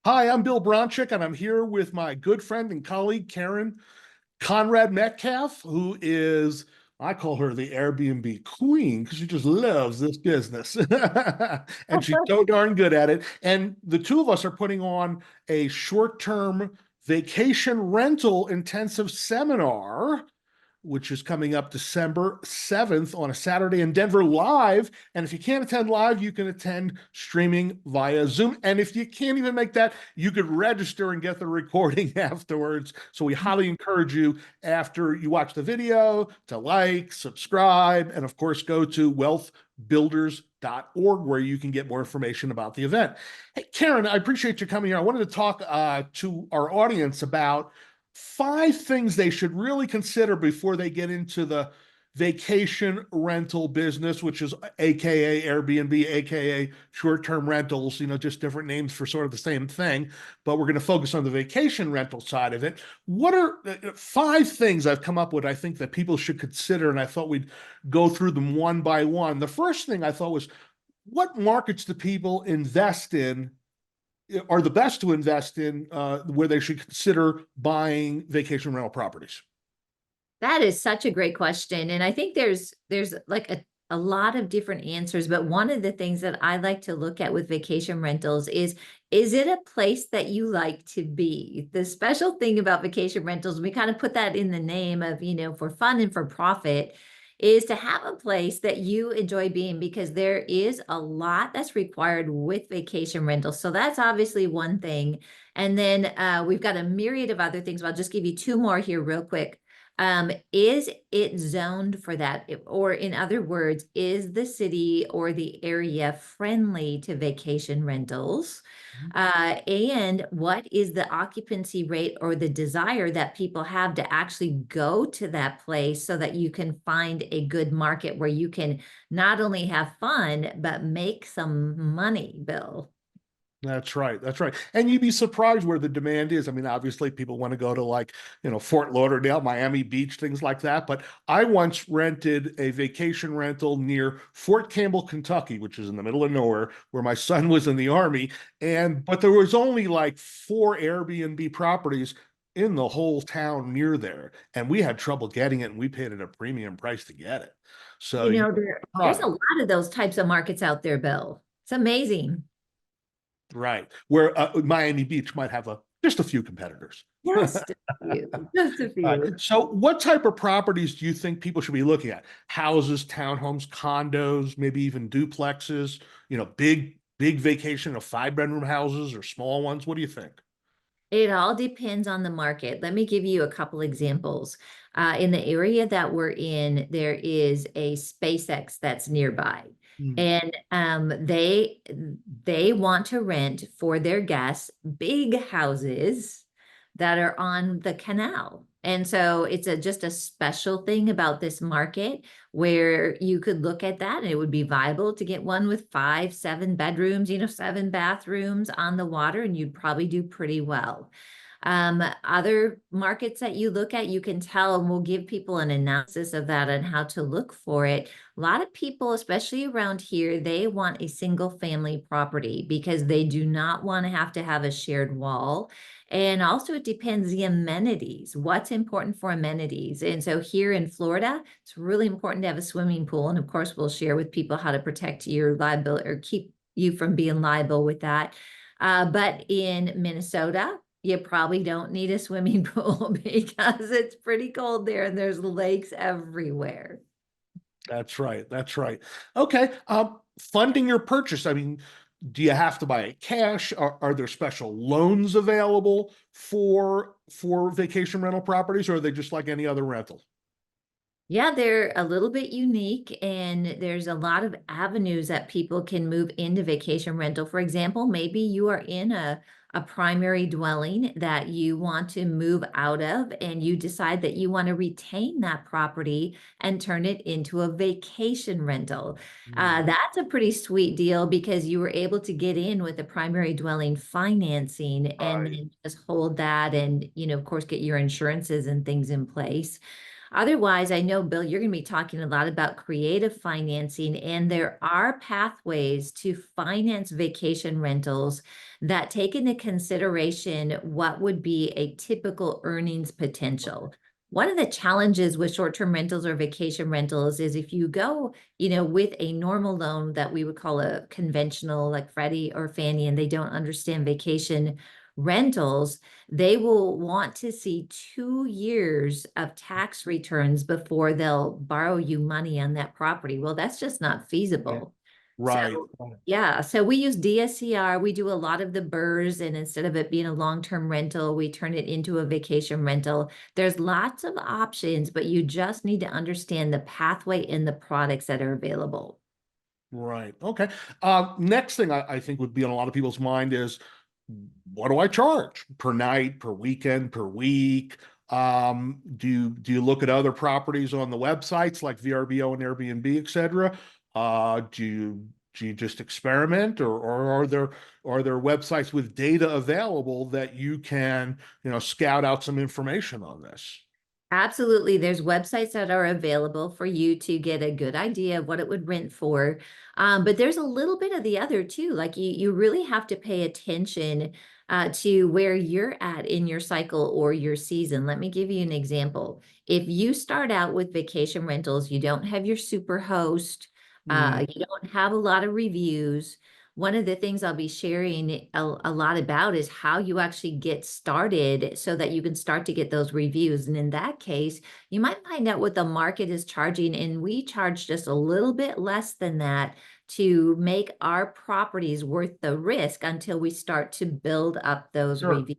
Hi, I'm Bill Bronchick, and I'm here with my good friend and colleague, Karen Conrad Metcalf, who is, I call her the Airbnb queen because she just loves this business. And she's so darn good at it. And the two of us are putting on a short term vacation rental intensive seminar which is coming up December 7th on a Saturday in Denver live. And if you can't attend live, you can attend streaming via Zoom. And if you can't even make that, you could register and get the recording afterwards. So we highly encourage you after you watch the video to like, subscribe, and of course, go to wealthbuilders.org where you can get more information about the event. Hey, Karen, I appreciate you coming here. I wanted to talk to our audience about 5 things they should really consider before they get into the vacation rental business, which is AKA Airbnb, AKA short term rentals, just different names for sort of the same thing. But we're going to focus on the vacation rental side of it. What are 5 things I've come up with, I think, that people should consider? And I thought we'd go through them one by one. The first thing I thought was, what markets do people invest in are the best to invest in, where they should consider buying vacation rental properties? That is such a great question. And I think there's like a lot of different answers, but one of the things that I like to look at with vacation rentals is it a place that you like to be? The special thing about vacation rentals, we kind of put that in the name of, for fun and for profit, is to have a place that you enjoy being, because there is a lot that's required with vacation rentals. So that's obviously one thing. And then we've got a myriad of other things, but I'll just give you two more here real quick. Is it zoned for that? Or in other words, is the city or the area friendly to vacation rentals? And what is the occupancy rate or the desire that people have to actually go to that place so that you can find a good market where you can not only have fun, but make some money, Bill? That's right. That's right. And you'd be surprised where the demand is. I mean, obviously, people want to go to Fort Lauderdale, Miami Beach, things like that. But I once rented a vacation rental near Fort Campbell, Kentucky, which is in the middle of nowhere, where my son was in the Army. But there was only like 4 Airbnb properties in the whole town near there. And we had trouble getting it, and we paid at a premium price to get it. So you There's a lot of those types of markets out there, Bill. It's amazing. right. Where Miami Beach might have just a few competitors. Just a few, just a All right. few. So, what type of properties do you think people should be looking at? Houses, townhomes, condos, maybe even duplexes, big vacation of 5 bedroom houses or small ones. What do you think? It all depends on the market. Let me give you a couple examples. In the area that we're in, there is a SpaceX that's nearby, Mm. and they want to rent for their guests big houses that are on the canal. And so it's just a special thing about this market where you could look at that and it would be viable to get one with 5, 7 bedrooms, 7 bathrooms on the water, and you'd probably do pretty well. Other markets that you look at, you can tell, and we'll give people an analysis of that and how to look for it. A lot of people, especially around here, they want a single family property because they do not want to have a shared wall. And also it depends the amenities, what's important for amenities. And so here in Florida, it's really important to have a swimming pool. And of course, we'll share with people how to protect your liability or keep you from being liable with that. But in Minnesota, you probably don't need a swimming pool because it's pretty cold there and there's lakes everywhere. That's right. That's right. Okay. Funding your purchase. I mean, do you have to buy it cash? Are there special loans available for vacation rental properties, or are they just like any other rental? Yeah, they're a little bit unique, and there's a lot of avenues that people can move into vacation rental. For example, maybe you are in a primary dwelling that you want to move out of, and you decide that you want to retain that property and turn it into a vacation rental. Mm. That's a pretty sweet deal because you were able to get in with the primary dwelling financing and Right. then just hold that and, of course, get your insurances and things in place. Otherwise, I know, Bill, you're going to be talking a lot about creative financing, and there are pathways to finance vacation rentals that take into consideration what would be a typical earnings potential. One of the challenges with short-term rentals or vacation rentals is if you go, with a normal loan that we would call a conventional, like Freddie or Fannie, and they don't understand vacation rentals, they will want to see 2 years of tax returns before they'll borrow you money on that property. Well, that's just not feasible. Right. So, yeah, so we use DSCR. We do a lot of the BRRRRs, and instead of it being a long-term rental, we turn it into a vacation rental. There's lots of options, but you just need to understand the pathway and the products that are available. Right. Okay. Next thing I think would be on a lot of people's mind is, what do I charge per night, per weekend, per week? Do you look at other properties on the websites like VRBO and Airbnb, et cetera? Do you just experiment, or are there websites with data available that you can, scout out some information on this? Absolutely. There's websites that are available for you to get a good idea of what it would rent for. But there's a little bit of the other too. Like you really have to pay attention to where you're at in your cycle or your season. Let me give you an example. If you start out with vacation rentals, you don't have your super host, you don't have a lot of reviews. One of the things I'll be sharing a lot about is how you actually get started so that you can start to get those reviews. And in that case, you might find out what the market is charging, and we charge just a little bit less than that to make our properties worth the risk until we start to build up those Sure. reviews.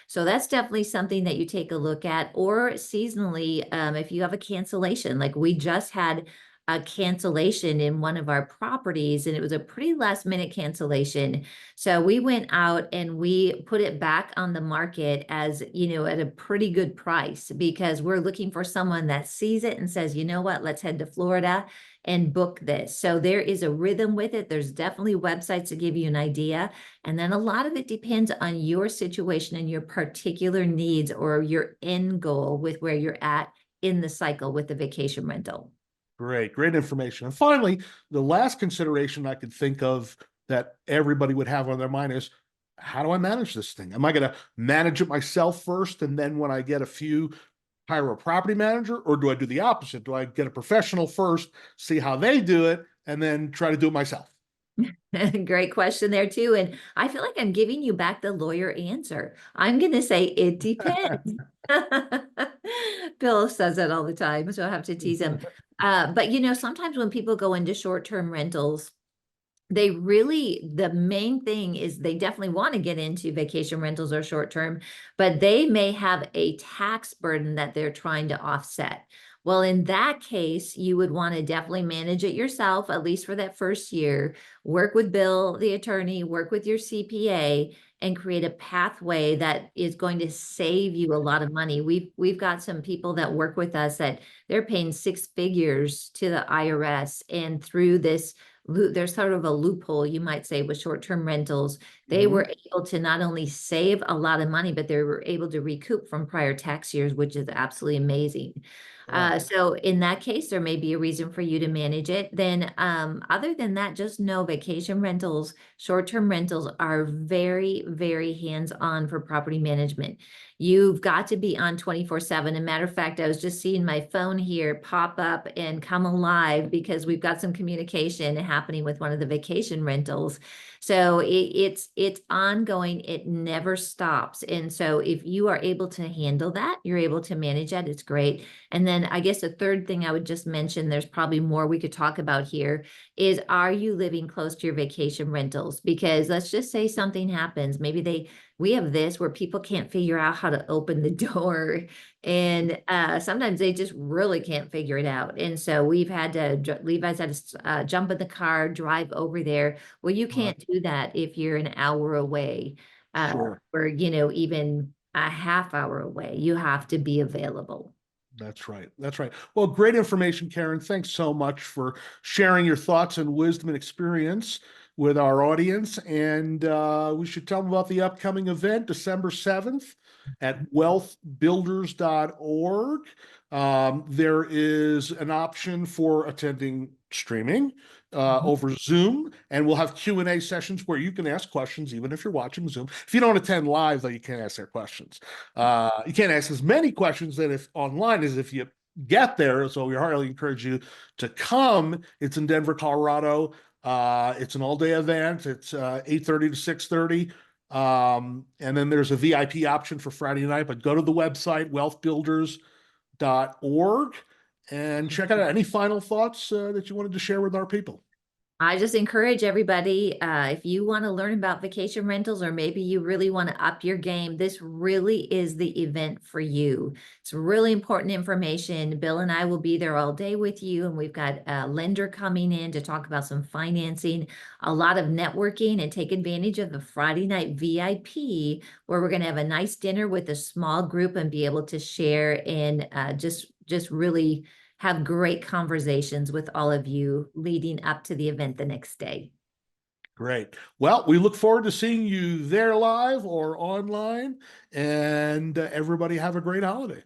So that's definitely something that you take a look at. Or seasonally, if you have a cancellation, like we just had a cancellation in one of our properties, and it was a pretty last minute cancellation. So we went out and we put it back on the market as, at a pretty good price, because we're looking for someone that sees it and says, you know what, let's head to Florida and book this. So there is a rhythm with it. There's definitely websites to give you an idea. And then a lot of it depends on your situation and your particular needs or your end goal with where you're at in the cycle with the vacation rental. Great information. And finally, the last consideration I could think of that everybody would have on their mind is, how do I manage this thing? Am I going to manage it myself first, and then when I get a few, hire a property manager, or do I do the opposite? Do I get a professional first, see how they do it, and then try to do it myself? Great question there too. And I feel like I'm giving you back the lawyer answer. I'm going to say it depends. Bill says that all the time, so I have to tease him. But sometimes when people go into short-term rentals, the main thing is they definitely want to get into vacation rentals or short-term, but they may have a tax burden that they're trying to offset. Well, in that case, you would want to definitely manage it yourself, at least for that first year. Work with Bill, the attorney, work with your CPA, and create a pathway that is going to save you a lot of money. We've got some people that work with us that they're paying 6 figures to the IRS, and through this, there's sort of a loophole, you might say, with short-term rentals. They were able to not only save a lot of money, but they were able to recoup from prior tax years, which is absolutely amazing. Wow. So in that case, there may be a reason for you to manage it. Then, other than that, just know vacation rentals, short-term rentals are very, very hands-on for property management. You've got to be on 24/7. As a matter of fact, I was just seeing my phone here pop up and come alive because we've got some communication happening with one of the vacation rentals. So it's ongoing. It never stops. And so if you are able to handle that, you're able to manage that, it's great. And then I guess the third thing I would just mention, there's probably more we could talk about here, is are you living close to your vacation rentals? Because let's just say something happens. Maybe we have this where people can't figure out how to open the door, and sometimes they just really can't figure it out. And so Levi's had to jump in the car, drive over there. Well, you can't do that if you're an hour away, Sure. or even a half hour away. You have to be available. That's right. That's right. Well, great information, Karen. Thanks so much for sharing your thoughts and wisdom and experience. with our audience, and we should tell them about the upcoming event, December 7th at wealthbuilders.org. There is an option for attending streaming over Zoom, and we'll have Q&A sessions where you can ask questions even if you're watching Zoom. If you don't attend live, though, you can't ask their questions. You can't ask as many questions that if online as if you get there. So we highly encourage you to come. It's in Denver, Colorado. It's an all-day event. It's 8:30 to 6:30. And then there's a VIP option for Friday night, but go to the website, wealthbuilders.org, and check it out. Any final thoughts that you wanted to share with our people? I just encourage everybody, if you want to learn about vacation rentals, or maybe you really want to up your game, this really is the event for you. It's really important information. Bill and I will be there all day with you, and we've got a lender coming in to talk about some financing, a lot of networking, and take advantage of the Friday night VIP, where we're going to have a nice dinner with a small group and be able to share and just really have great conversations with all of you leading up to the event the next day. Great. Well, we look forward to seeing you there live or online, and everybody have a great holiday.